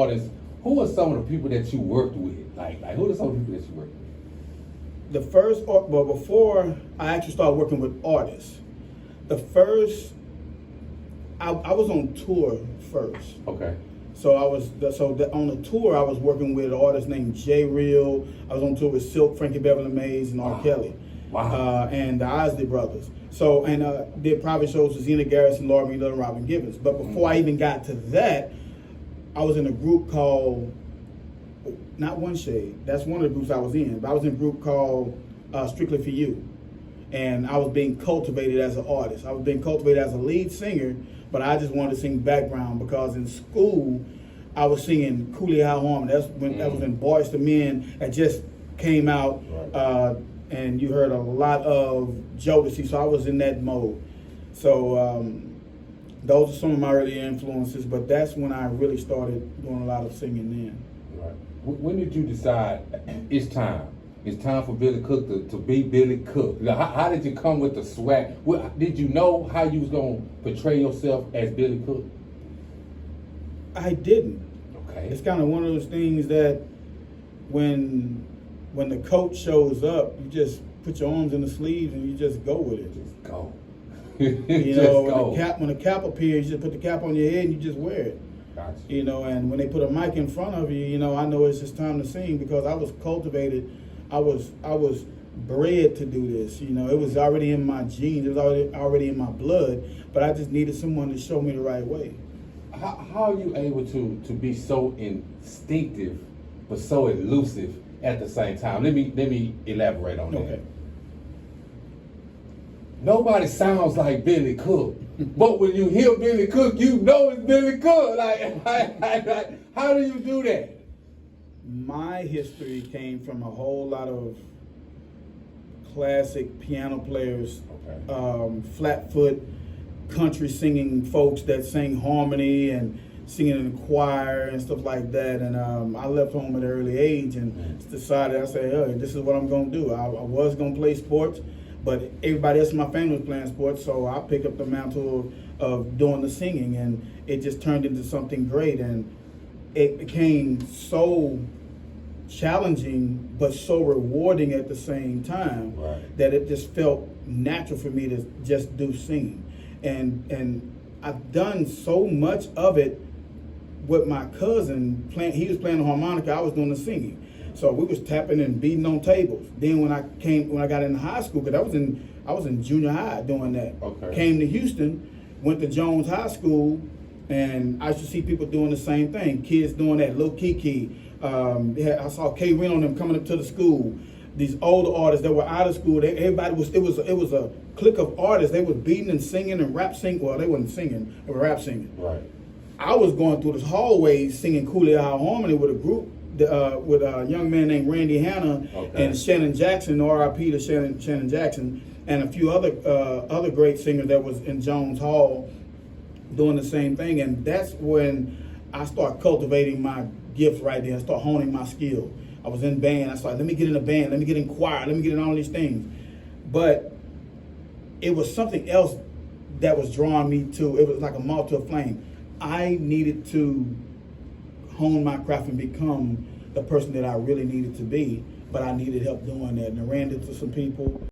Artists, who are some of the people that you worked with? Like who are some of the people that you worked with? Before I actually started working with artists, the first, I was on tour first. Okay. So on the tour I was working with an artist named J Real. I was on tour with Silk, Frankie Beverly Mays, and R. Kelly. Wow. And the Isley Brothers. So, and did private shows with Zena Garrison, Laura Lee Little, and Robin Givens. But before I even got to that, I was in a group called, not One Shade, that's one of the groups I was in, but I was in a group called Strictly For You. And I was being cultivated as an artist. I was being cultivated as a lead singer, but I just wanted to sing background because in school, I was singing Cooley High Harmony. That was when Boyz II Men had just came out. Right. And you heard a lot of Jodeci, so I was in that mode. So those are some of my early influences, but that's when I really started doing a lot of singing then. Right. When did you decide it's time? It's time for Billy Cook to be Billy Cook. How did you come with the swag? Did you know how you was gonna portray yourself as Billy Cook? I didn't. Okay. It's kind of one of those things that when the coach shows up, you just put your arms in the sleeves and you just go with it. Just go. You know, when the cap appears, you just put the cap on your head and you just wear it. Gotcha. You know, and when they put a mic in front of you, you know, I know it's just time to sing because I was cultivated. I was bred to do this. You know, it was already in my genes. It was already in my blood. But I just needed someone to show me the right way. How are you able to be so instinctive but so elusive at the same time? Let me elaborate on that. Okay. Nobody sounds like Billy Cook, but when you hear Billy Cook, you know it's Billy Cook. Like, how do you do that? My history came from a whole lot of classic piano players, Okay. flat-foot country singing folks that sang harmony and singing in the choir and stuff like that. And I left home at an early age and decided, I said, hey, this is what I'm going to do. I was going to play sports, but everybody else in my family was playing sports, so I picked up the mantle of doing the singing, and it just turned into something great. And it became so challenging but so rewarding at the same time, Right. that it just felt natural for me to just do singing. And I've done so much of it with my cousin playing. He was playing the harmonica, I was doing the singing. So we was tapping and beating on tables. Then when I got into high school, because I was in junior high doing that. Okay. Came to Houston, went to Jones High School, and I used to see people doing the same thing. Kids doing that, Lil Kiki. I saw K Reno and them coming up to the school. These older artists that were out of school, it was a clique of artists. They was beating and singing and rap singing. Well, they wasn't singing, they were rap singing. Right. I was going through this hallway singing Cooley High Harmony with a group, with a young man named Randy Hanna, Okay. and Shannon Jackson, R.I.P. to Shannon Jackson, and a few other great singers that was in Jones Hall doing the same thing. And that's when I started cultivating my gifts right there. I started honing my skill. I was in band. I started, let me get in a band, let me get in choir, let me get in all these things. But it was something else that was drawing me to, it was like a moth to a flame. I needed to hone my craft and become the person that I really needed to be, but I needed help doing that. And I ran into some people